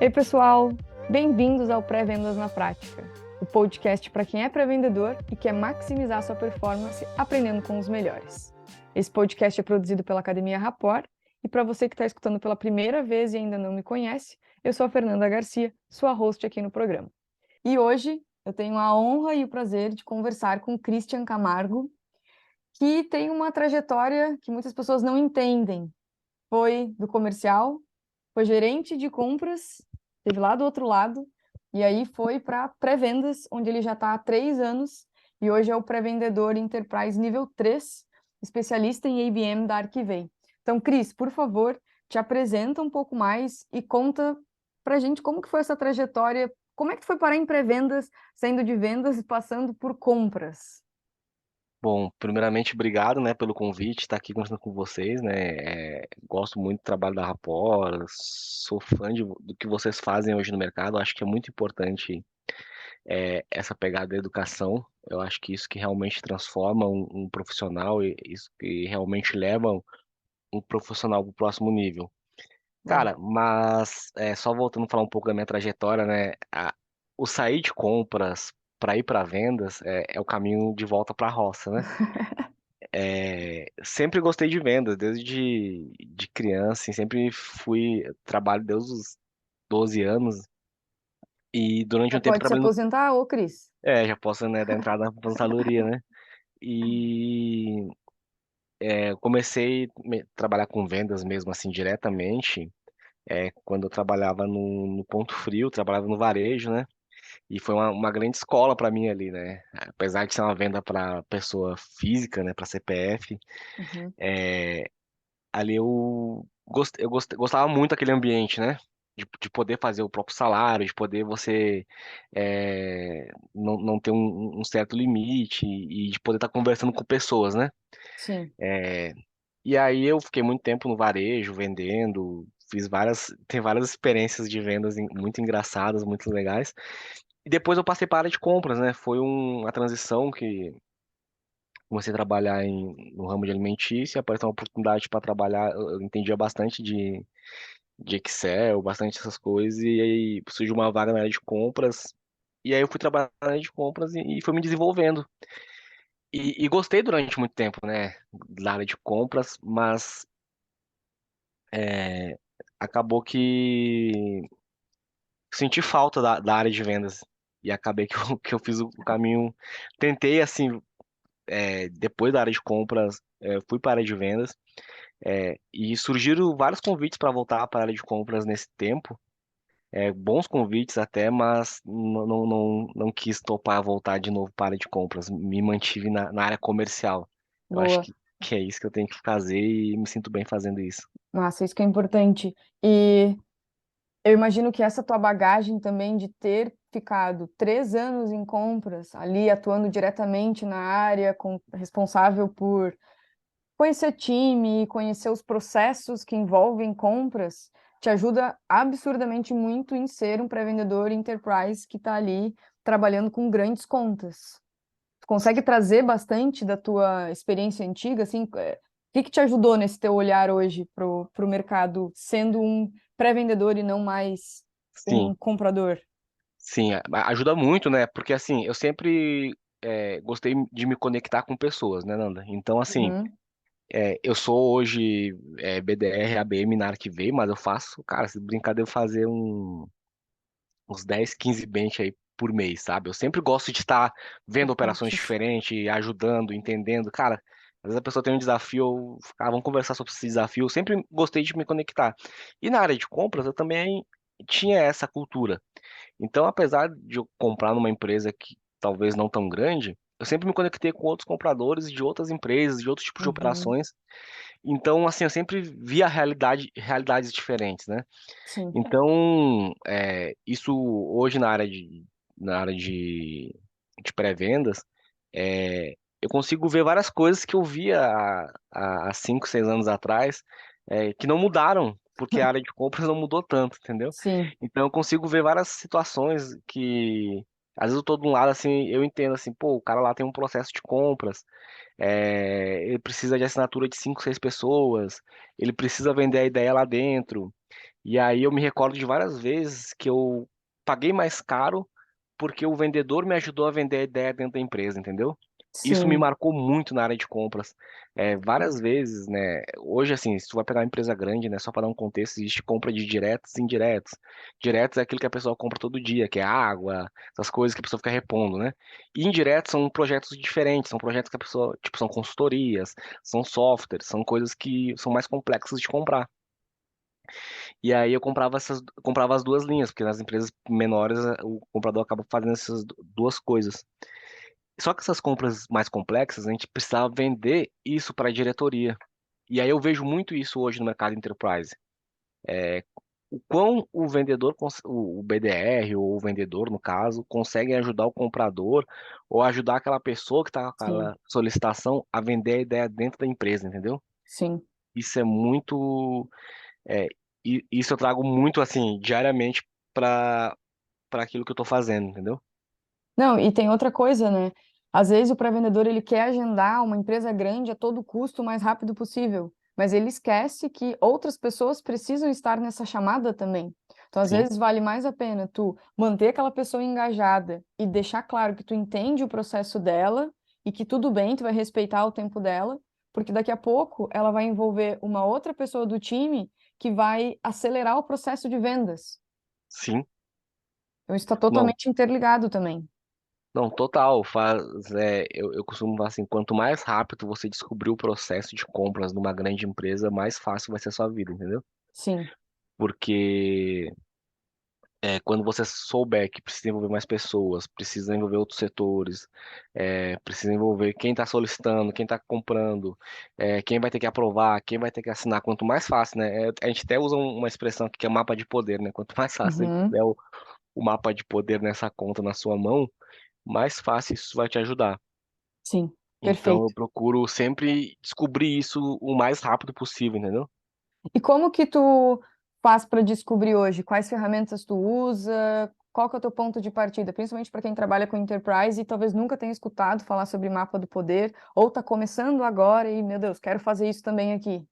Ei, pessoal! Bem-vindos ao Pré-Vendas na Prática, o podcast para quem é pré-vendedor e quer maximizar sua performance aprendendo com os melhores. Esse podcast é produzido pela Academia Rapport e para você que está escutando pela primeira vez e ainda não me conhece, eu sou a Fernanda Garcia, sua host aqui no programa. E hoje eu tenho a honra e o prazer de conversar com Christian Camargo, que tem uma trajetória que muitas pessoas não entendem. Foi do comercial, foi gerente de compras, esteve lá do outro lado, e aí foi para pré-vendas, onde ele já está há 3 anos, e hoje é o pré-vendedor Enterprise nível 3, especialista em ABM da Arquivei. Então, Cris, por favor, te apresenta um pouco mais e conta para a gente como que foi essa trajetória, como é que tu foi parar em pré-vendas, saindo de vendas e passando por compras? Bom, primeiramente, obrigado, né, pelo convite, estar aqui conversando com vocês, né, gosto muito do trabalho da Rapor, sou fã do que vocês fazem hoje no mercado, acho que é muito importante essa pegada da educação, eu acho que isso que realmente transforma um profissional e isso que realmente leva um profissional para o próximo nível. Boa. Cara, mas só voltando a falar um pouco da minha trajetória, né, o sair de compras para ir para vendas é o caminho de volta para a roça, né? Sempre gostei de vendas, desde de criança, assim, sempre fui, trabalho desde os 12 anos e durante Já um tempo pode se trabalhando, aposentar, ô Cris? já posso, né, dar entrada na aposentadoria, né? E eu comecei a trabalhar com vendas mesmo, assim, diretamente, quando eu trabalhava no Ponto Frio, trabalhava no varejo, né? E foi uma grande escola para mim ali, né? Apesar de ser uma venda para pessoa física, né, para CPF, Uhum. ali gostava muito daquele ambiente, né? De poder fazer o próprio salário, de poder você não ter um certo limite e de poder estar conversando com pessoas, né? Sim. E aí eu fiquei muito tempo no varejo, vendendo, tem várias experiências de vendas muito engraçadas, muito legais. E depois eu passei para a área de compras, né? Foi uma transição que comecei a trabalhar no ramo de alimentícia, apareceu uma oportunidade para trabalhar, eu entendia bastante de Excel, bastante essas coisas, e aí surgiu uma vaga na área de compras, e aí eu fui trabalhar na área de compras e fui me desenvolvendo. E gostei durante muito tempo, né, da área de compras, mas é, acabou que senti falta da área de vendas, e acabei que que eu fiz o caminho, tentei, assim, depois da área de compras, fui para a área de vendas, e surgiram vários convites para voltar para a área de compras nesse tempo, bons convites até, mas não quis topar voltar de novo para a área de compras. Me mantive na área comercial. Eu acho Boa. que é isso que eu tenho que fazer e me sinto bem fazendo isso. Nossa, isso que é importante. E eu imagino que essa tua bagagem também de ter ficado 3 anos em compras, ali atuando diretamente na área, responsável por conhecer time, conhecer os processos que envolvem compras, te ajuda absurdamente muito em ser um pré-vendedor enterprise que está ali trabalhando com grandes contas. Tu consegue trazer bastante da tua experiência antiga, assim, o que que te ajudou nesse teu olhar hoje pro mercado, sendo um pré-vendedor e não mais um Sim, comprador? sim, ajuda muito, né? Porque assim, eu sempre gostei de me conectar com pessoas, né, Nanda? Então, assim, Uhum. eu sou hoje BDR, ABM na Arquivei, mas eu faço, cara, se brincar, devo fazer uns 10, 15 bench aí por mês, sabe? Eu sempre gosto de estar vendo operações Importantíssimo. diferentes, ajudando, entendendo. Cara, às vezes a pessoa tem um desafio, vamos conversar sobre esse desafio. Eu sempre gostei de me conectar. E na área de compras, eu também tinha essa cultura. Então, apesar de eu comprar numa empresa que talvez não tão grande, eu sempre me conectei com outros compradores de outras empresas, de outros tipos de Uhum. operações. Então, assim, eu sempre via realidades diferentes, né? Sim. Então, isso hoje na área de pré-vendas, eu consigo ver várias coisas que eu via há 5, 6 anos atrás, que não mudaram, porque a área de compras não mudou tanto, entendeu? Sim. Então, eu consigo ver várias situações que, às vezes eu tô de um lado assim, eu entendo assim, pô, o cara lá tem um processo de compras, ele precisa de assinatura de 5, 6 pessoas, ele precisa vender a ideia lá dentro. E aí eu me recordo de várias vezes que eu paguei mais caro porque o vendedor me ajudou a vender a ideia dentro da empresa, entendeu? Isso me Sim. marcou muito na área de compras. Várias vezes, né? Hoje, assim, se tu vai pegar uma empresa grande, né? Só para dar um contexto, existe compra de diretos e indiretos. Diretos é aquilo que a pessoa compra todo dia, que é água, essas coisas que a pessoa fica repondo, né? E indiretos são projetos diferentes, são projetos que a pessoa, tipo, são consultorias, são softwares, são coisas que são mais complexas de comprar. E aí eu comprava as duas linhas, porque nas empresas menores o comprador acaba fazendo essas duas coisas. Só que essas compras mais complexas, a gente precisava vender isso para a diretoria. E aí eu vejo muito isso hoje no mercado enterprise. O quão o vendedor, o BDR ou o vendedor, no caso, consegue ajudar o comprador ou ajudar aquela pessoa que está com Sim, aquela solicitação a vender a ideia dentro da empresa, entendeu? sim. Isso é muito, é, isso eu trago muito assim diariamente para aquilo que eu estou fazendo, entendeu? Não, e tem outra coisa, né? Às vezes o pré-vendedor ele quer agendar uma empresa grande a todo custo o mais rápido possível, mas ele esquece que outras pessoas precisam estar nessa chamada também. Então, às Sim, vezes vale mais a pena tu manter aquela pessoa engajada e deixar claro que tu entende o processo dela e que tudo bem, tu vai respeitar o tempo dela, porque daqui a pouco ela vai envolver uma outra pessoa do time que vai acelerar o processo de vendas. sim. Então, isso está Não, totalmente interligado também. não, total. Eu costumo falar assim, quanto mais rápido você descobrir o processo de compras numa grande empresa, mais fácil vai ser a sua vida, entendeu? Sim. Porque quando você souber que precisa envolver mais pessoas, precisa envolver outros setores, precisa envolver quem está solicitando, quem está comprando, quem vai ter que aprovar, quem vai ter que assinar, quanto mais fácil, né? A gente até usa uma expressão aqui que é mapa de poder, né? Quanto mais fácil você Uhum. tiver o mapa de poder nessa conta na sua mão, mais fácil isso vai te ajudar. Sim, Então eu perfeito. procuro sempre descobrir isso o mais rápido possível, entendeu? E como que tu faz para descobrir hoje? Quais ferramentas tu usa? Qual que é o teu ponto de partida? Principalmente para quem trabalha com enterprise e talvez nunca tenha escutado falar sobre mapa do poder, ou está começando agora e, meu Deus, quero fazer isso também aqui.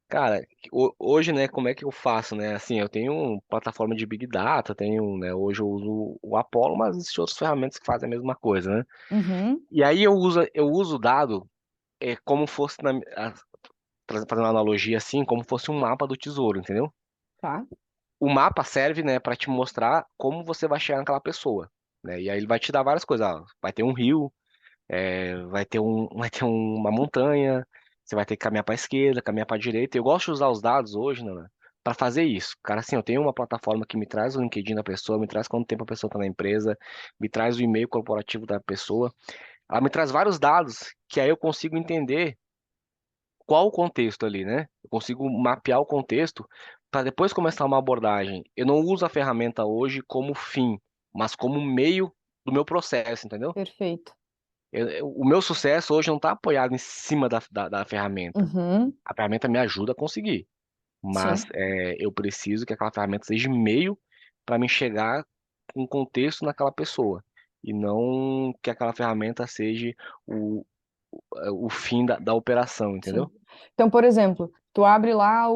Cara, hoje, né, como é que eu faço, né? Assim, eu tenho plataforma de Big Data, tenho, né, hoje eu uso o Apollo, mas existem outras ferramentas que fazem a mesma coisa, né? Uhum, E aí eu uso o dado como fosse, fazendo uma analogia assim, como fosse um mapa do tesouro, entendeu? tá. O mapa serve, né, para te mostrar como você vai chegar naquela pessoa, né? E aí ele vai te dar várias coisas, vai ter um rio, uma montanha, você vai ter que caminhar para a esquerda, caminhar para a direita. Eu gosto de usar os dados hoje, né, para fazer isso. Cara, assim, eu tenho uma plataforma que me traz o LinkedIn da pessoa, me traz quanto tempo a pessoa está na empresa, me traz o e-mail corporativo da pessoa. Ela me traz vários dados que aí eu consigo entender qual o contexto ali, né? Eu consigo mapear o contexto para depois começar uma abordagem. Eu não uso a ferramenta hoje como fim, mas como meio do meu processo, entendeu? Perfeito. O meu sucesso hoje não está apoiado em cima da ferramenta. Uhum, A ferramenta me ajuda a conseguir, mas sim, eu preciso que aquela ferramenta seja meio para me chegar com contexto naquela pessoa e não que aquela ferramenta seja o, o fim da operação, sim. entendeu? Então, por exemplo, tu abre lá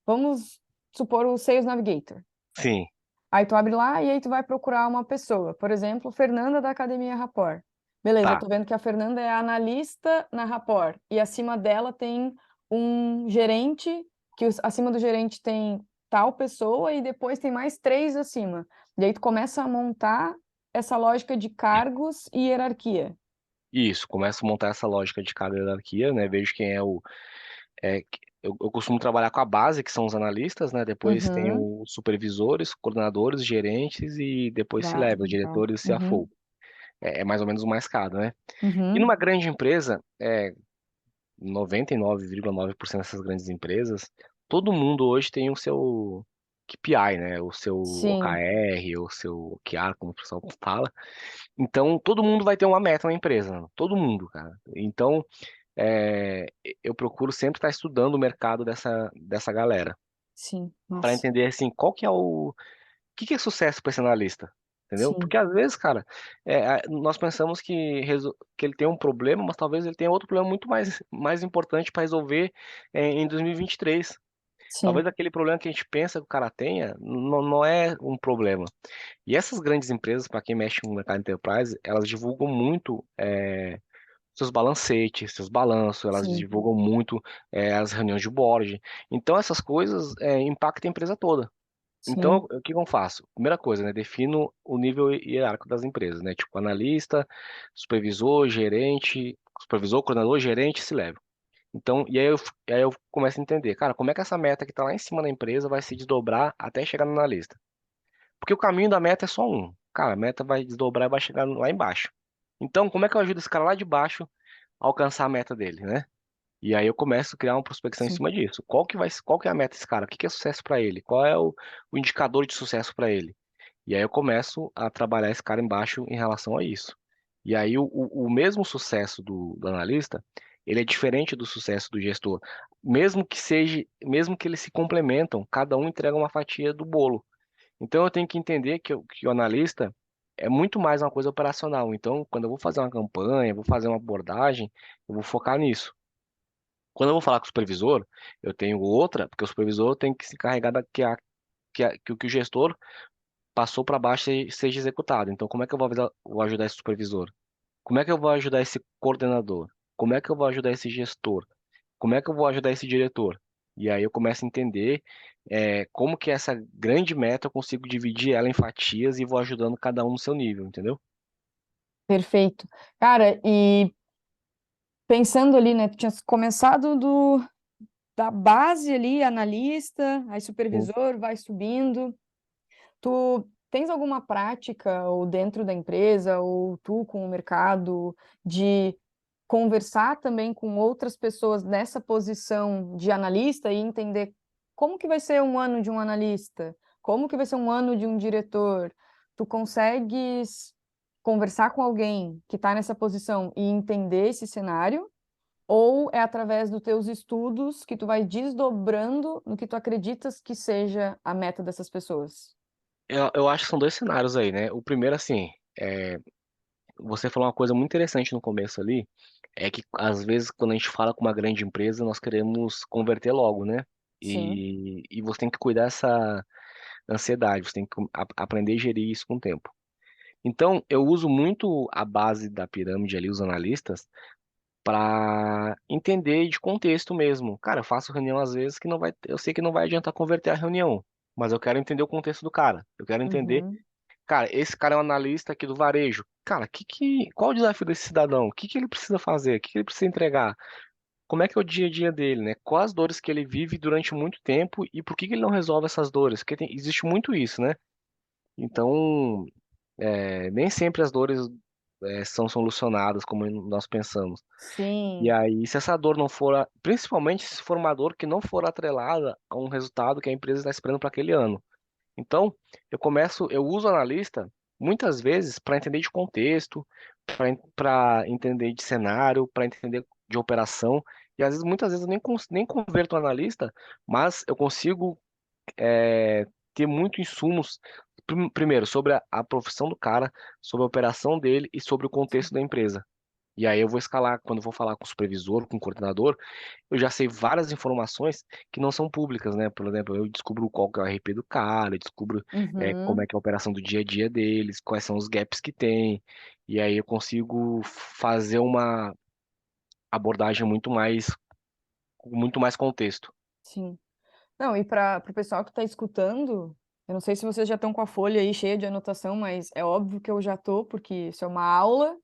vamos supor o Sales Navigator. Sim, Aí tu abre lá e aí tu vai procurar uma pessoa. Por exemplo, Fernanda da Academia Rapport. Beleza, eu tá. tô vendo que a Fernanda é analista na Rapport. E acima dela tem um gerente, acima do gerente tem tal pessoa e depois tem mais três acima. E aí tu começa a montar essa lógica de cargos e hierarquia. Isso, começo a montar essa lógica de cada hierarquia, né? Vejo quem é o. Eu costumo trabalhar com a base, que são os analistas, né? Depois tem Uhum. os supervisores, coordenadores, gerentes e depois se leva, os Tá. diretores e Uhum. CFO. É mais ou menos o mais caro, né? E Uhum. numa grande empresa, 99,9% dessas grandes empresas, todo mundo hoje tem o seu KPI, né? O seu Sim, OKR, o seu OKR, como o pessoal fala. Então, todo mundo vai ter uma meta na empresa, né? Todo mundo, cara. Então, é, eu procuro sempre estar estudando o mercado dessa galera, sim, para nossa, entender, assim, qual que é o que é sucesso para esse analista? Entendeu? sim, Porque às vezes, cara, nós pensamos que ele tem um problema, mas talvez ele tenha outro problema muito mais importante para resolver em 2023. Sim, Talvez aquele problema que a gente pensa que o cara tenha não é um problema. E essas grandes empresas, para quem mexe no mercado enterprise, elas divulgam muito seus balancetes, seus balanços, elas sim, divulgam muito as reuniões de board. Então essas coisas impactam a empresa toda. Então, sim, o que que eu faço? Primeira coisa, né? Defino o nível hierárquico das empresas, né? Tipo, analista, supervisor, gerente, supervisor, coordenador, gerente, se leva. Então, e aí eu começo a entender, cara, como é que essa meta que está lá em cima da empresa vai se desdobrar até chegar no analista? Porque o caminho da meta é só um. Cara, a meta vai desdobrar e vai chegar lá embaixo. Então, como é que eu ajudo esse cara lá de baixo a alcançar a meta dele, né? E aí eu começo a criar uma prospecção em sim. cima disso. Qual que é a meta desse cara? O que que é sucesso para ele? Qual é o indicador de sucesso para ele? E aí eu começo a trabalhar esse cara embaixo em relação a isso. E aí o mesmo sucesso do analista, ele é diferente do sucesso do gestor. Mesmo que eles se complementam, cada um entrega uma fatia do bolo. Então eu tenho que entender que o analista é muito mais uma coisa operacional. Então, quando eu vou fazer uma campanha, vou fazer uma abordagem, eu vou focar nisso. Quando eu vou falar com o supervisor, eu tenho outra, porque o supervisor tem que se encarregar que o que o gestor passou para baixo seja executado. Então, como é que eu vou ajudar esse supervisor? Como é que eu vou ajudar esse coordenador? Como é que eu vou ajudar esse gestor? Como é que eu vou ajudar esse diretor? E aí eu começo a entender como que essa grande meta eu consigo dividir ela em fatias e vou ajudando cada um no seu nível, entendeu? Perfeito. Cara, e pensando ali, né, tu tinha começado da base ali, analista, aí Sim. supervisor, vai subindo. Tu tens alguma prática, ou dentro da empresa, ou tu com o mercado, de conversar também com outras pessoas nessa posição de analista e entender como que vai ser um ano de um analista, como que vai ser um ano de um diretor? Tu consegues conversar com alguém que está nessa posição e entender esse cenário? Ou é através dos teus estudos que tu vai desdobrando no que tu acreditas que seja a meta dessas pessoas? Eu acho que são dois cenários aí, né? O primeiro, assim, você falou uma coisa muito interessante no começo ali, é que às vezes quando a gente fala com uma grande empresa, nós queremos converter logo, né? Sim. E você tem que cuidar dessa ansiedade, você tem que aprender a gerir isso com o tempo. Então, eu uso muito a base da pirâmide ali, os analistas, para entender de contexto mesmo. Cara, eu faço reunião às vezes que não vai, eu sei que não vai adiantar converter a reunião, mas eu quero entender o contexto do cara. Eu quero entender, Uhum. cara, esse cara é um analista aqui do varejo. Cara, qual o desafio desse cidadão? O que que ele precisa fazer? O que que ele precisa entregar? Como é que é o dia a dia dele, né? Quais as dores que ele vive durante muito tempo e por que que ele não resolve essas dores? Porque existe muito isso, né? Então, nem sempre as dores são solucionadas como nós pensamos. E Sim. aí, se essa dor não for, principalmente se for uma dor que não for atrelada a um resultado que a empresa está esperando para aquele ano. Então, eu uso o analista muitas vezes para entender de contexto, para entender de cenário, para entender de operação. E às vezes, muitas vezes eu nem converto o analista, mas eu consigo ter muito insumos, primeiro, sobre a profissão do cara, sobre a operação dele e sobre o contexto da empresa. E aí eu vou escalar, quando eu vou falar com o supervisor, com o coordenador, eu já sei várias informações que não são públicas, né? Por exemplo, eu descubro qual que é o RP do cara, eu descubro como é Uhum. que é a operação do dia a dia deles, quais são os gaps que tem, e aí eu consigo fazer uma abordagem com muito mais contexto. Sim. Não, e para o pessoal que está escutando, eu não sei se vocês já estão com a folha aí cheia de anotação, mas é óbvio que eu já tô, porque isso é uma aula.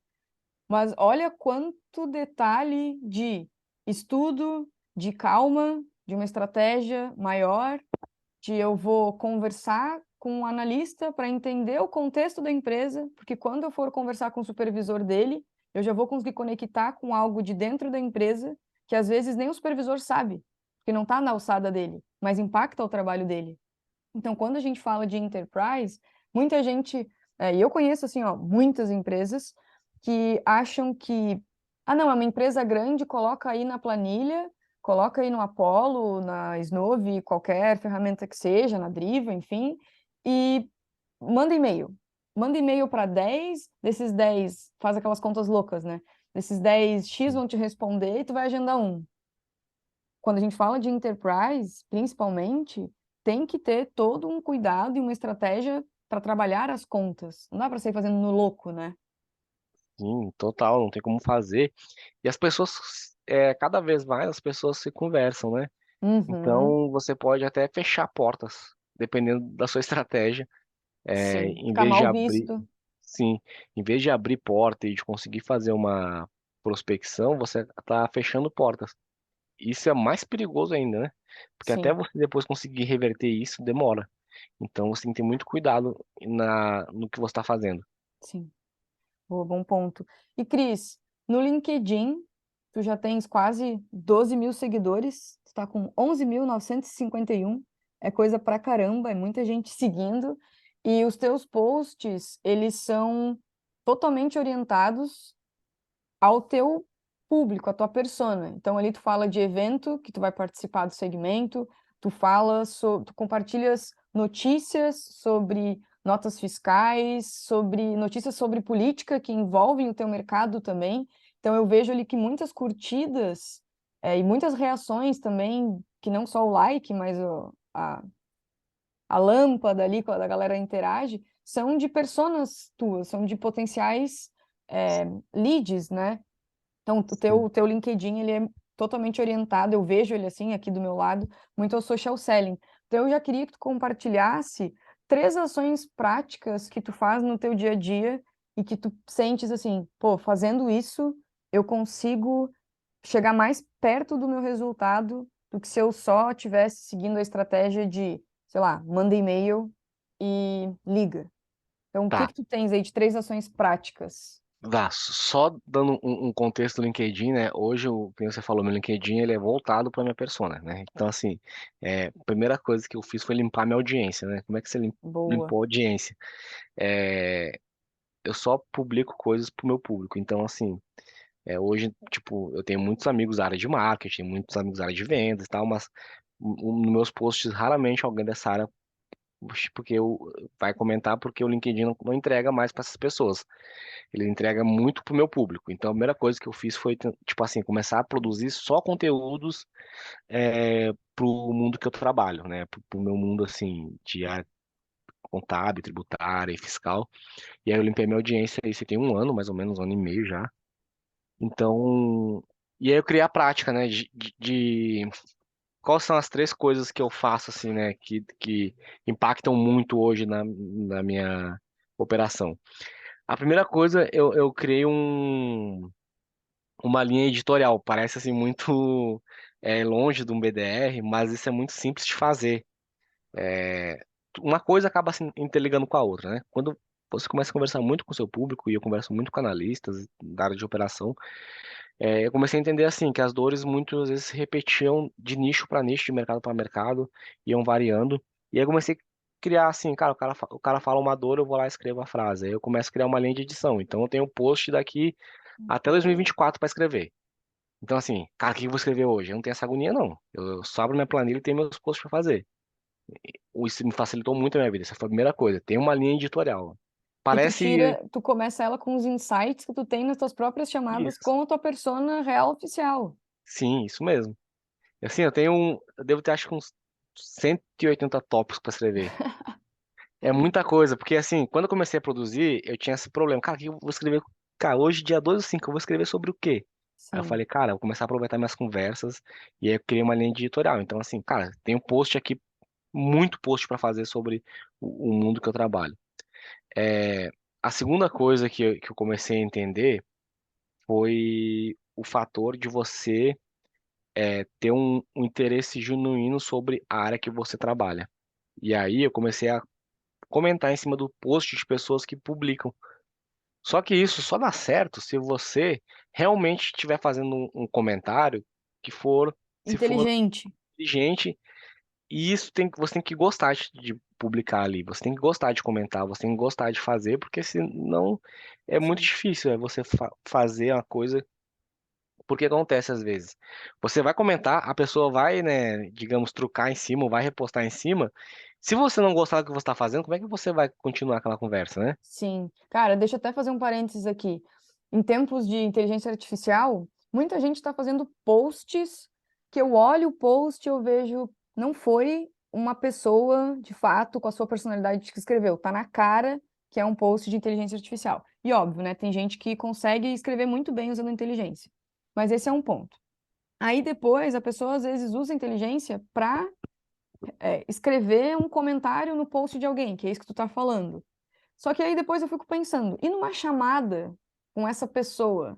Mas olha quanto detalhe de estudo, de calma, de uma estratégia maior, de eu vou conversar com um analista para entender o contexto da empresa, porque quando eu for conversar com o supervisor dele, eu já vou conseguir conectar com algo de dentro da empresa que às vezes nem o supervisor sabe, porque não está na alçada dele, mas impacta o trabalho dele. Então, quando a gente fala de enterprise, muita gente, e eu conheço assim, ó, muitas empresas que acham que, ah, não, é uma empresa grande, coloca aí na planilha, coloca aí no Apollo, na Snove, qualquer ferramenta que seja, na Driva, enfim, e manda e-mail. Manda e-mail para 10, desses 10, faz aquelas contas loucas, né? Desses 10, X vão te responder e tu vai agendar um. quando a gente fala de enterprise, principalmente, tem que ter todo um cuidado e uma estratégia para trabalhar as contas. Não dá para sair fazendo no louco, né? Sim, total, não tem como fazer. E as pessoas, cada vez mais as pessoas se conversam, né? Uhum, Então você pode até fechar portas, dependendo da sua estratégia. sim. Em Ficar vez de mal abrir, visto. sim, em vez de abrir porta e de conseguir fazer uma prospecção, você está fechando portas. Isso é mais perigoso ainda, né? Porque até Sim, você depois conseguir reverter isso demora. Então você tem que ter muito cuidado no que você está fazendo. sim. Boa, bom ponto. E Cris, no LinkedIn, tu já tens quase 12 mil seguidores, tu tá com 11.951, é coisa pra caramba, é muita gente seguindo, e os teus posts, eles são totalmente orientados ao teu público, à tua persona. Então ali tu fala de evento que tu vai participar do segmento, tu compartilhas notícias sobre notas fiscais, sobre notícias sobre política que envolvem o teu mercado também. Então eu vejo ali que muitas curtidas e muitas reações também, que não só o like, mas a lâmpada ali, quando a galera interage, são de personas tuas, são de potenciais leads, né? Então, Sim. o teu LinkedIn, ele é totalmente orientado, eu vejo ele assim, aqui do meu lado, muito ao social selling. Então, eu já queria que tu compartilhasse 3 ações práticas que tu faz no teu dia a dia e que tu sentes assim, pô, fazendo isso, eu consigo chegar mais perto do meu resultado do que se eu só tivesse seguindo a estratégia de, sei lá, manda e-mail e liga. Então, o que Tá. que tu tens aí de 3 ações práticas? Só dando um contexto do LinkedIn, né? Hoje, como você falou, meu LinkedIn ele é voltado para minha persona, né? Então, assim, a primeira coisa que eu fiz foi limpar minha audiência, né? Como é que você Boa. limpou a audiência? É, eu só publico coisas pro meu público. Então, assim, hoje, tipo, eu tenho muitos amigos da área de marketing, muitos amigos da área de vendas e tal, mas nos meus posts, raramente alguém dessa área, porque vai comentar porque o LinkedIn não entrega mais para essas pessoas. Ele entrega muito pro meu público. Então, a primeira coisa que eu fiz foi, tipo assim, começar a produzir só conteúdos pro mundo que eu trabalho, né? Pro meu mundo, assim, de área contábil, tributária e fiscal. E aí eu limpei minha audiência, isso tem um ano, mais ou menos, um ano e meio já. Então, e aí eu criei a prática, né, quais são as 3 coisas que eu faço, assim, né, que impactam muito hoje na minha operação. A primeira coisa, eu criei uma linha editorial. Parece assim muito longe de um BDR, mas isso é muito simples de fazer. Uma coisa acaba se interligando com a outra, né? Quando você começa a conversar muito com o seu público, e eu converso muito com analistas da área de operação, eu comecei a entender assim que as dores muitas vezes se repetiam de nicho para nicho, de mercado para mercado, iam variando. E aí eu comecei a criar assim, cara, o cara fala uma dor, eu vou lá e escrevo a frase. Aí eu começo a criar uma linha de edição. Então eu tenho um post daqui até Boa. 2024 para escrever. Então, assim, cara, o que eu vou escrever hoje? Eu não tenho essa agonia, não. Eu só abro minha planilha e tenho meus posts para fazer. Isso me facilitou muito a minha vida. Essa foi a primeira coisa. Tem uma linha editorial. E Parece tu começa ela com os insights que tu tem nas tuas próprias chamadas isso. com a tua persona real oficial. Sim, isso mesmo. Assim, eu devo ter acho que uns 180 tópicos para escrever. É muita coisa, porque assim, quando eu comecei a produzir, eu tinha esse problema. Cara, o que eu vou escrever? Cara, hoje, dia 2 ou 5 eu vou escrever sobre o quê? Aí eu Sim, falei, cara, eu vou começar a aproveitar minhas conversas, e aí eu criei uma linha editorial. Então, assim, cara, tem um post aqui, muito post para fazer sobre o mundo que eu trabalho. É, a segunda coisa que eu comecei a entender foi o fator de você ter um interesse genuíno sobre a área que você trabalha. E aí eu comecei a comentar em cima do post de pessoas que publicam. Só que isso só dá certo se você realmente estiver fazendo um comentário se for inteligente. inteligente. E isso você tem que gostar de publicar ali, você tem que gostar de comentar, você tem que gostar de fazer, porque senão é muito Sim, difícil você fazer uma coisa. Porque acontece às vezes. Você vai comentar, a pessoa vai, né, digamos, trucar em cima, ou vai repostar em cima. Se você não gostar do que você está fazendo, como é que você vai continuar aquela conversa, né? sim. Cara, deixa eu até fazer um parênteses aqui. Em tempos de inteligência artificial, muita gente está fazendo posts que eu olho o post e eu vejo, não foi uma pessoa, de fato, com a sua personalidade que escreveu. Tá na cara que é um post de inteligência artificial. E óbvio, né? Tem gente que consegue escrever muito bem usando inteligência. Mas esse é um ponto. Aí depois a pessoa às vezes usa a inteligência para escrever um comentário no post de alguém, que é isso que tu tá falando. Só que aí depois eu fico pensando, e numa chamada com essa pessoa,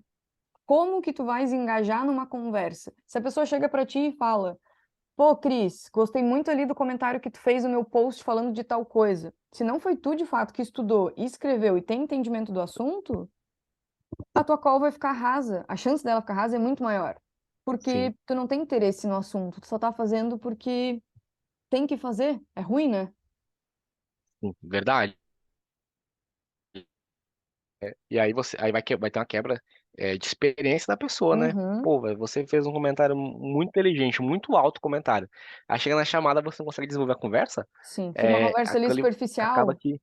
como que tu vais engajar numa conversa? Se a pessoa chega para ti e fala: "Pô, Cris, gostei muito ali do comentário que tu fez no meu post falando de tal coisa". Se não foi tu de fato que estudou e escreveu e tem entendimento do assunto, a tua call vai ficar rasa. A chance dela ficar rasa é muito maior. Sim, Porque tu não tem interesse no assunto, tu só tá fazendo porque tem que fazer. É ruim, né? sim, verdade. E aí vai ter uma quebra de experiência da pessoa, né? Uhum, Pô, velho, você fez um comentário muito inteligente, muito alto comentário. Aí chega na chamada, você não consegue desenvolver a conversa, sim. Fica uma conversa ali aquele acaba superficial. que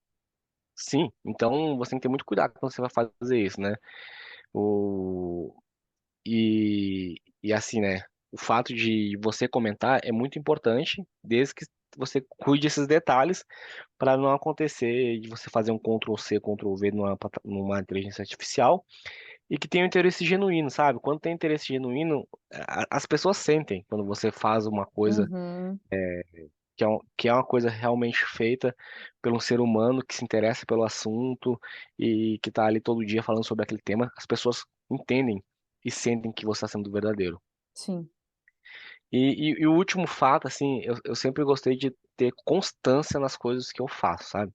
sim. Então você tem que ter muito cuidado quando você vai fazer isso, né? O e assim, né? O fato de você comentar é muito importante, desde que você cuide desses detalhes para não acontecer de você fazer um Ctrl+C, Ctrl+V numa inteligência artificial e que tenha um interesse genuíno, sabe? Quando tem interesse genuíno, as pessoas sentem quando você faz uma coisa Uhum, que é uma coisa realmente feita por um ser humano que se interessa pelo assunto e que está ali todo dia falando sobre aquele tema, as pessoas entendem e sentem que você está sendo verdadeiro. sim. E o último fato, assim, eu sempre gostei de ter constância nas coisas que eu faço, sabe?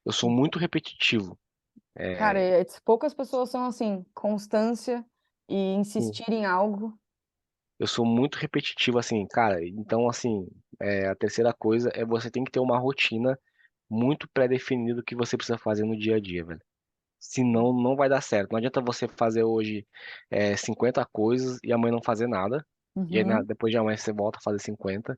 Eu sou muito repetitivo. Cara, É, poucas pessoas são assim, constância e insistir em algo. eu sou muito repetitivo, assim, cara. Então, assim, a terceira coisa é você tem que ter uma rotina muito pré-definida do que você precisa fazer no dia a dia, velho. Senão, não vai dar certo. Não adianta você fazer hoje 50 coisas e amanhã não fazer nada. E aí, Uhum, depois de amanhã você volta a fazer 50.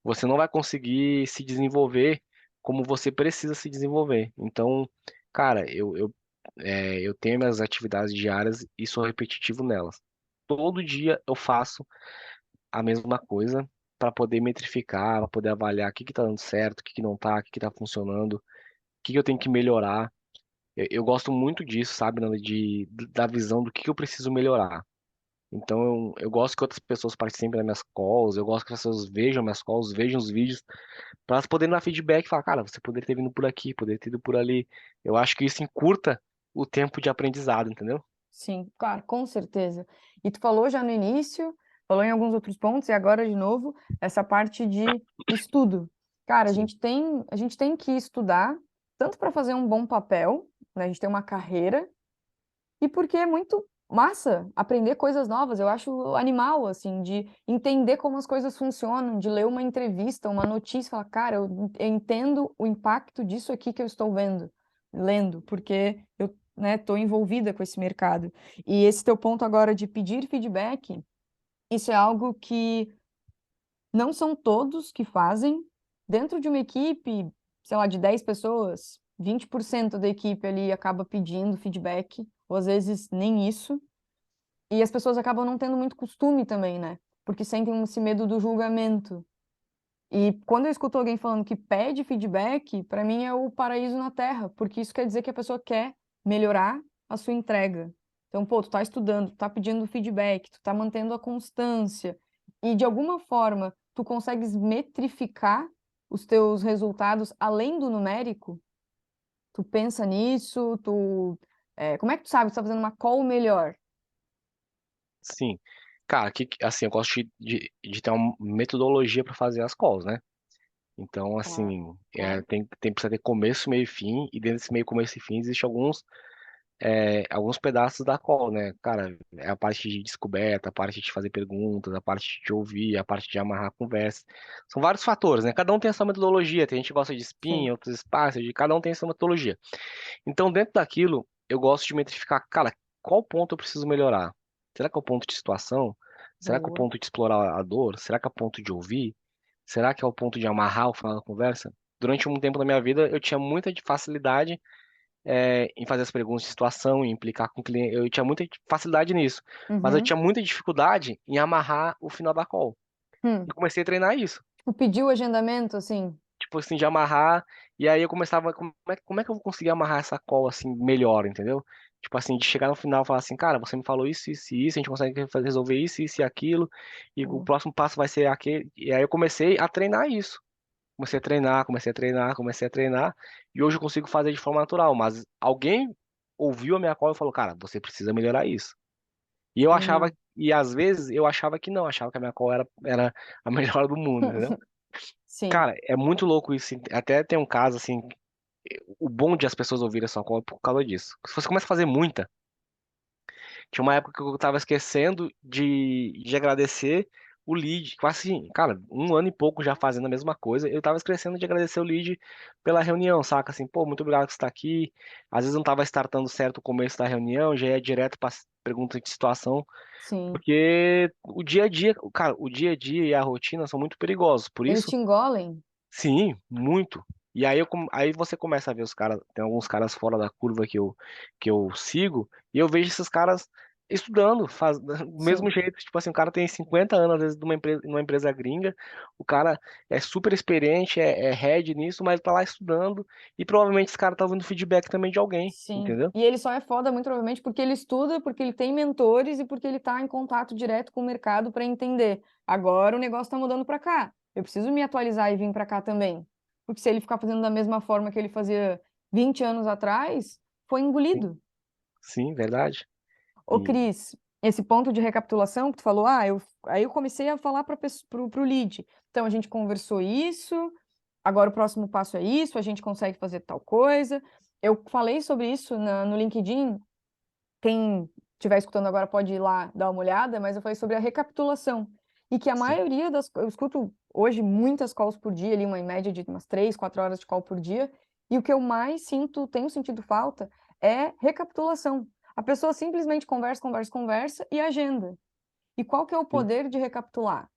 Você não vai conseguir se desenvolver como você precisa se desenvolver. Então, cara, eu tenho minhas atividades diárias e sou repetitivo nelas. Todo dia eu faço a mesma coisa para poder metrificar, para poder avaliar o que que tá dando certo, o que que não tá, o que que tá funcionando, o que que eu tenho que melhorar. Eu gosto muito disso, sabe, Nanda, da visão do que eu preciso melhorar. Então eu gosto que outras pessoas participem das minhas calls, eu gosto que as pessoas vejam minhas calls, vejam os vídeos, para elas poderem dar feedback e falar, cara, você poderia ter vindo por aqui, poderia ter ido por ali. Eu acho que isso encurta o tempo de aprendizado, entendeu? sim, claro, com certeza. E tu falou já no início, falou em alguns outros pontos, e agora de novo, essa parte de estudo. Cara, Sim, a gente tem que estudar, tanto para fazer um bom papel, né? A gente tem uma carreira, e porque é muito massa aprender coisas novas. Eu acho animal, assim, de entender como as coisas funcionam, de ler uma entrevista, uma notícia, e falar, cara, eu entendo o impacto disso aqui que eu estou lendo, porque eu, né, estou envolvida com esse mercado. E esse teu ponto agora de pedir feedback, isso é algo que não são todos que fazem. Dentro de uma equipe, sei lá, de 10 pessoas, 20% da equipe ali acaba pedindo feedback, ou às vezes nem isso. E as pessoas acabam não tendo muito costume também, né? Porque sentem esse medo do julgamento. E quando eu escuto alguém falando que pede feedback, para mim é o paraíso na Terra, porque isso quer dizer que a pessoa quer melhorar a sua entrega. Então, pô, tu tá estudando, tu tá pedindo feedback, tu tá mantendo a constância, e de alguma forma tu consegues metrificar os teus resultados além do numérico, tu pensa nisso, como é que tu sabe que tu tá fazendo uma call melhor? sim. Cara, assim, eu gosto de ter uma metodologia para fazer as calls, né? Então, Claro, assim, claro. precisa ter começo, meio e fim, e dentro desse meio, começo e fim, existe alguns pedaços da call, né? Cara, é a parte de descoberta, a parte de fazer perguntas, a parte de ouvir, a parte de amarrar a conversa. São vários fatores, né? Cada um tem a sua metodologia. Tem gente que gosta de spin, Sim. outros espaços, de cada um tem a sua metodologia. Então, dentro daquilo, eu gosto de metrificar, cara, qual ponto eu preciso melhorar? Será que é o ponto de situação? Será que é o Boa. ponto de explorar a dor? Será que é o ponto de ouvir? Será que é o ponto de amarrar o final da conversa? Durante um tempo da minha vida, eu tinha muita facilidade em fazer as perguntas de situação, em implicar com o cliente. Eu tinha muita facilidade nisso, mas eu Uhum. tinha muita dificuldade em amarrar o final da call. Hum. E comecei a treinar isso. Tipo, pediu agendamento, assim? Tipo assim, de amarrar, e aí eu começava, como é que eu vou conseguir amarrar essa call assim melhor, entendeu? Tipo assim, de chegar no final e falar assim, cara, você me falou isso, isso e isso, a gente consegue resolver isso, isso e aquilo, e o Hum. próximo passo vai ser aquele. E aí eu comecei a treinar isso. Comecei a treinar, comecei a treinar, comecei a treinar, e hoje eu consigo fazer de forma natural, mas alguém ouviu a minha call e falou, cara, você precisa melhorar isso. E eu achava, Legal. e às vezes eu achava que não, achava que a minha call era a melhor do mundo, entendeu? Sim. Cara, é muito louco isso. Até tem um caso assim, o bom de as pessoas ouvirem a sua call é por causa disso. Se você começa a fazer muita, tinha uma época que eu tava esquecendo de agradecer o lead, quase assim, cara, um ano e pouco já fazendo a mesma coisa, eu tava esquecendo de agradecer o lead pela reunião, saca? Assim, pô, muito obrigado por estar aqui. Às vezes não tava startando certo o começo da reunião, já ia direto pra pergunta de situação, Sim. porque o dia a dia, cara, o dia a dia e a rotina são muito perigosos. Por Eles isso, te engolem? sim, muito. E aí, aí você começa a ver os caras, tem alguns caras fora da curva que eu sigo, e eu vejo esses caras estudando, do mesmo Sim. jeito, tipo assim, o cara tem 50 anos, às vezes, numa empresa gringa, o cara é super experiente, é head nisso, mas tá lá estudando, e provavelmente esse cara tá ouvindo feedback também de alguém, Sim. entendeu? E ele só é foda, muito provavelmente, porque ele estuda, porque ele tem mentores e porque ele tá em contato direto com o mercado para entender. Agora o negócio tá mudando para cá. Eu preciso me atualizar e vir para cá também. Porque se ele ficar fazendo da mesma forma que ele fazia 20 anos atrás, foi Sim, engolido. sim, verdade. Ô, E Cris, esse ponto de recapitulação que tu falou, aí eu comecei a falar para pro lead. Então a gente conversou isso, agora o próximo passo é isso, a gente consegue fazer tal coisa. Eu falei sobre isso no LinkedIn. Quem estiver escutando agora pode ir lá dar uma olhada, mas eu falei sobre a recapitulação. E que a sim, maioria eu escuto hoje muitas calls por dia, ali uma em média de umas 3, 4 horas de call por dia, e o que eu mais sinto, tenho sentido falta, é recapitulação. A pessoa simplesmente conversa, conversa, conversa e agenda. E qual que é o sim, poder de recapitular?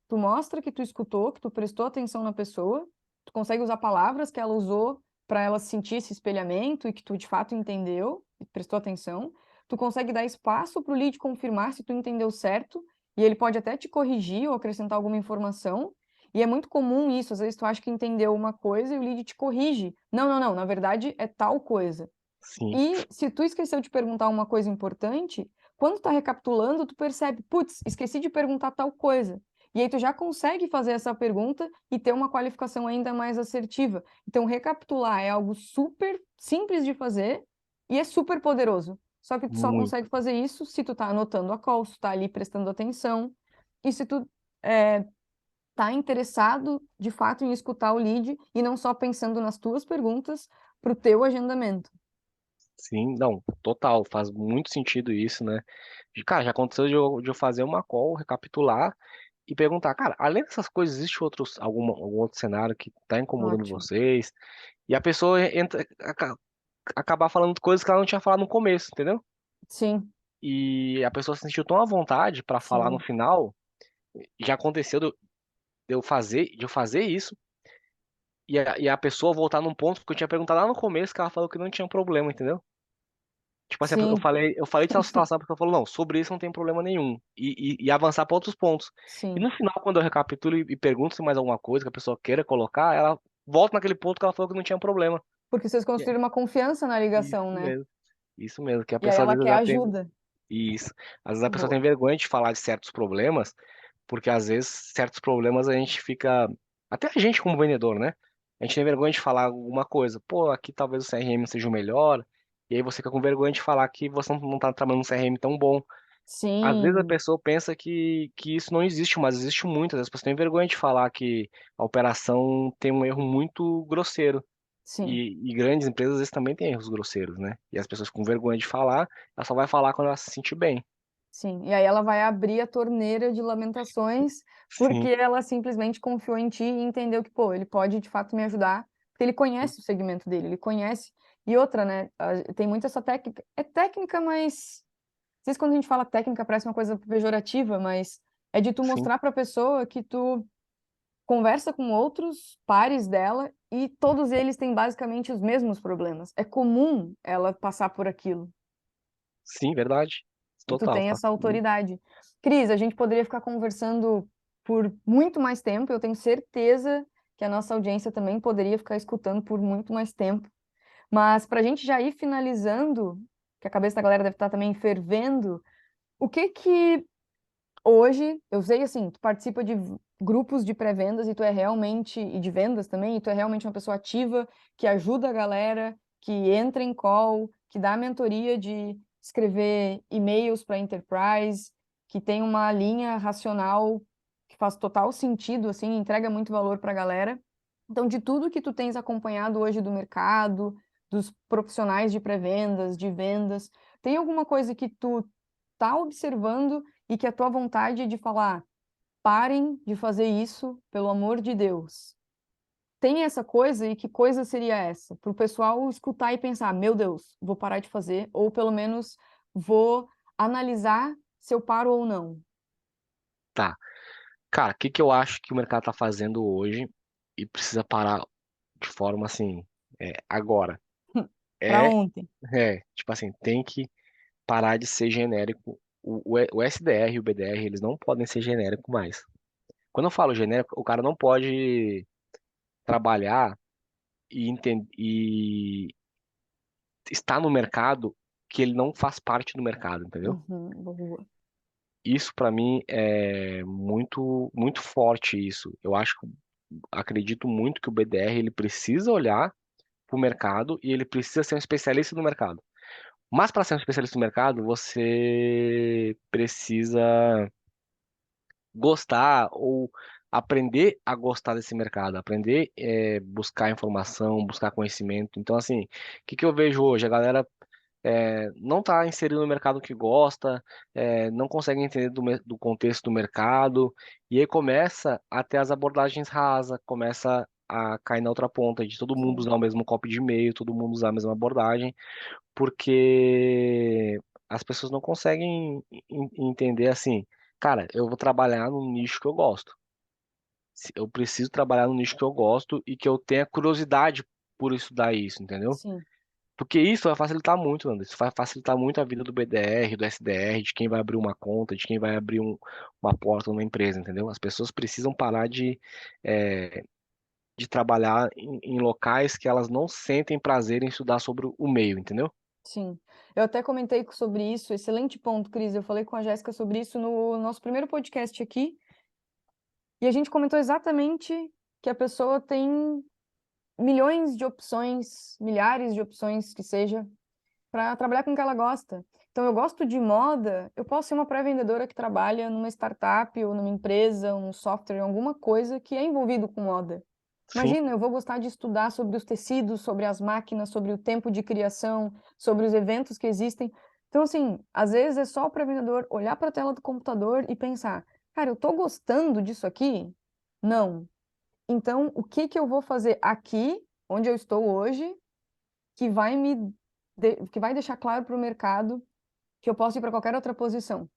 Tu mostra que tu escutou, que tu prestou atenção na pessoa, tu consegue usar palavras que ela usou para ela sentir esse espelhamento e que tu de fato entendeu e prestou atenção. Tu consegue dar espaço para o lead confirmar se tu entendeu certo e ele pode até te corrigir ou acrescentar alguma informação. E é muito comum isso, às vezes tu acha que entendeu uma coisa e o lead te corrige. Não, não, não, na verdade é tal coisa. sim, E se tu esqueceu de perguntar uma coisa importante, quando tá recapitulando, tu percebe, putz, esqueci de perguntar tal coisa. E aí tu já consegue fazer essa pergunta e ter uma qualificação ainda mais assertiva. Então, recapitular é algo super simples de fazer e é super poderoso. Só que tu só consegue muito. fazer isso se tu tá anotando a call, se tu tá ali prestando atenção e se tu é, tá interessado de fato em escutar o lead e não só pensando nas tuas perguntas para o teu agendamento. Sim, não, total, faz muito sentido isso, né? Cara, já aconteceu de eu fazer uma call, recapitular e perguntar, cara, além dessas coisas, existe algum outro cenário que tá incomodando Ótimo. vocês? E a pessoa acabar falando coisas que ela não tinha falado no começo, entendeu? Sim, E a pessoa se sentiu tão à vontade pra falar no sim, final, já aconteceu de eu fazer isso e a pessoa voltar num ponto que eu tinha perguntado lá no começo, que ela falou que não tinha problema, entendeu? Tipo assim, eu sim, falei, eu falei de tal situação, a pessoa falou, não, sobre isso não tem problema nenhum. E avançar para outros pontos. E sim. no final, quando eu recapitulo e pergunto se mais alguma coisa que a pessoa queira colocar, ela volta naquele ponto que ela falou que não tinha problema. Porque vocês E é construíram uma confiança na isso ligação, né? mesmo. Isso mesmo, que a E aí pessoa às ela vezes quer ela tem. ajuda. Isso. Às vezes a pessoa tem Boa. vergonha de falar de certos problemas, porque às vezes certos problemas a gente fica. Até a gente como vendedor, né? A gente tem vergonha de falar alguma coisa. Pô, aqui talvez o CRM seja o melhor. E aí você fica com vergonha de falar que você não tá trabalhando um CRM tão bom. Às vezes a Sim, pessoa pensa que isso não existe, mas existe muito. Às vezes a pessoa tem vergonha de falar que a operação tem um erro muito grosseiro. sim, E grandes empresas às vezes também têm erros grosseiros, né? E as pessoas com vergonha de falar, ela só vai falar quando ela se sentir bem. sim. E aí ela vai abrir a torneira de lamentações porque Sim, ela simplesmente confiou em ti e entendeu que, pô, ele pode de fato me ajudar, porque ele conhece o segmento dele, ele conhece. E outra, né? Tem muito essa técnica. É técnica, mas às vezes quando a gente fala técnica parece uma coisa pejorativa, mas é de tu sim, mostrar para a pessoa que tu conversa com outros pares dela e todos eles têm basicamente os mesmos problemas. É comum ela passar por aquilo sim, verdade. e tu Total, tem faz essa muito. autoridade. Cris, a gente poderia ficar conversando por muito mais tempo. Eu tenho certeza que a nossa audiência também poderia ficar escutando por muito mais tempo. Mas para a gente já ir finalizando, que a cabeça da galera deve estar também fervendo, o que que hoje, eu sei assim, tu participa de grupos de pré-vendas e tu é realmente, e de vendas também, e tu é realmente uma pessoa ativa, que ajuda a galera, que entra em call, que dá mentoria de escrever e-mails para enterprise, que tem uma linha racional que faz total sentido, assim, entrega muito valor para a galera. Então, de tudo que tu tens acompanhado hoje do mercado, dos profissionais de pré-vendas, de vendas, tem alguma coisa que tu tá observando e que a tua vontade é de falar, parem de fazer isso, pelo amor de Deus. Tem essa coisa e que coisa seria essa? Para o pessoal escutar e pensar, meu Deus, vou parar de fazer, ou pelo menos vou analisar se eu paro ou não. Tá. Cara, o que que eu acho que o mercado tá fazendo hoje e precisa parar de forma assim, agora? Para É, ontem. tipo assim, tem que parar de ser genérico. O SDR e o BDR, eles não podem ser genéricos mais. Quando eu falo genérico, o cara não pode trabalhar e estar no mercado que ele não faz parte do mercado, entendeu? Uhum, boa. Isso pra mim é muito muito forte isso. Eu acredito muito que o BDR ele precisa olhar para o mercado e ele precisa ser um especialista no mercado. Mas para ser um especialista no mercado, você precisa gostar ou aprender a gostar desse mercado, aprender buscar informação, buscar conhecimento. Então, assim, o que que eu vejo hoje? A galera não está inserido no mercado que gosta, não consegue entender do contexto do mercado, e aí começa a ter as abordagens rasas, começa a cair na outra ponta, de todo mundo Sim, usar o mesmo copy de e-mail, todo mundo usar a mesma abordagem, porque as pessoas não conseguem entender assim, cara, eu vou trabalhar no nicho que eu gosto. Eu preciso trabalhar no nicho que eu gosto e que eu tenha curiosidade por estudar isso, entendeu? sim, Porque isso vai facilitar muito, André. Isso vai facilitar muito a vida do BDR, do SDR, de quem vai abrir uma conta, de quem vai abrir uma porta numa empresa, entendeu? As pessoas precisam parar é, de trabalhar em locais que elas não sentem prazer em estudar sobre o meio, entendeu? sim. Eu até comentei sobre isso, excelente ponto, Cris. Eu falei com a Jéssica sobre isso no nosso primeiro podcast aqui, e a gente comentou exatamente que a pessoa tem milhões de opções, milhares de opções que seja, para trabalhar com o que ela gosta. Então, eu gosto de moda, eu posso ser uma pré-vendedora que trabalha numa startup ou numa empresa, um software, alguma coisa que é envolvido com moda. Sim, Imagina, eu vou gostar de estudar sobre os tecidos, sobre as máquinas, sobre o tempo de criação, sobre os eventos que existem. Então, assim, às vezes é só o pré-vendedor olhar para a tela do computador e pensar, cara, eu tô gostando disso aqui? Não. Então, o que que eu vou fazer aqui, onde eu estou hoje, que vai que vai deixar claro para o mercado que eu posso ir para qualquer outra posição?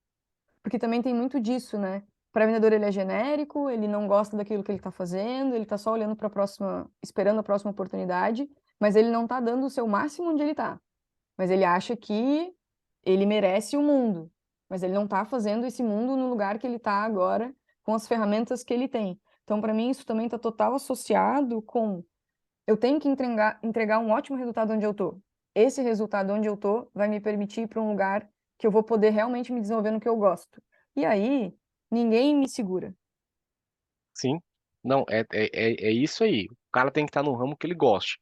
Porque também tem muito disso, né? Para vendedor ele é genérico, ele não gosta daquilo que ele está fazendo, ele está só olhando para a próxima, esperando a próxima oportunidade, mas ele não está dando o seu máximo onde ele está. Mas ele acha que ele merece o mundo, mas ele não está fazendo esse mundo no lugar que ele está agora, com as ferramentas que ele tem. Então, para mim, isso também está total associado com eu tenho que entregar um ótimo resultado onde eu tô. Esse resultado onde eu tô vai me permitir ir para um lugar que eu vou poder realmente me desenvolver no que eu gosto. E aí, ninguém me segura. sim. Não, é isso aí. O cara tem que estar no ramo que ele goste,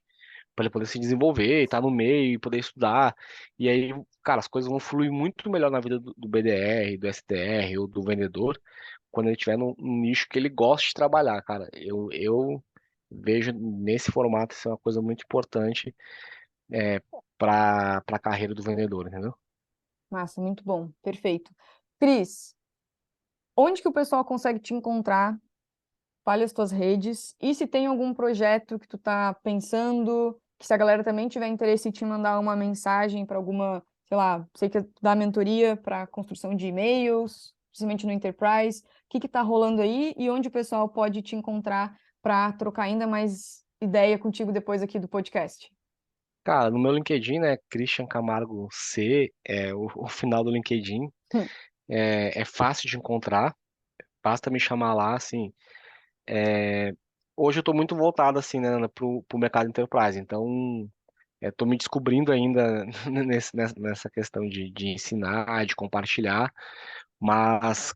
para ele poder se desenvolver, estar no meio e poder estudar. E aí, cara, as coisas vão fluir muito melhor na vida do BDR, do SDR ou do vendedor, quando ele estiver num nicho que ele gosta de trabalhar, cara. Eu vejo nesse formato isso é uma coisa muito importante para a carreira do vendedor, entendeu? Massa, muito bom, perfeito. Cris, onde que o pessoal consegue te encontrar? Fale as tuas redes. E se tem algum projeto que tu tá pensando, que se a galera também tiver interesse em te mandar uma mensagem para alguma, sei lá, sei que tu dá mentoria para construção de e-mails, principalmente no Enterprise. O que que tá rolando aí e onde o pessoal pode te encontrar para trocar ainda mais ideia contigo depois aqui do podcast? Cara, no meu LinkedIn, né, Christian Camargo C, o final do LinkedIn, é fácil de encontrar. basta me chamar lá, assim. É, hoje eu estou muito voltado, assim, né, pro mercado enterprise, então estou me descobrindo ainda nessa questão de ensinar, de compartilhar, mas,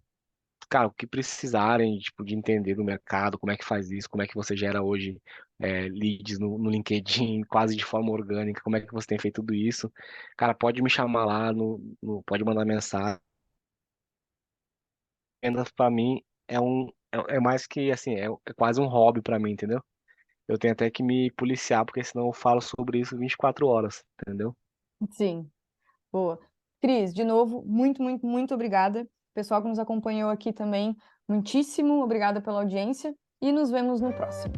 cara, o que precisarem, tipo, de entender do mercado, como é que faz isso, como é que você gera hoje leads no LinkedIn quase de forma orgânica, como é que você tem feito tudo isso, cara, pode me chamar lá, pode mandar mensagem. Vendas para mim é mais que, assim, é quase um hobby para mim, entendeu? Eu tenho até que me policiar, porque senão eu falo sobre isso 24 horas, entendeu? Sim, boa. Cris, de novo, muito, muito, muito obrigada. Pessoal que nos acompanhou aqui também, muitíssimo obrigada pela audiência e nos vemos no próximo.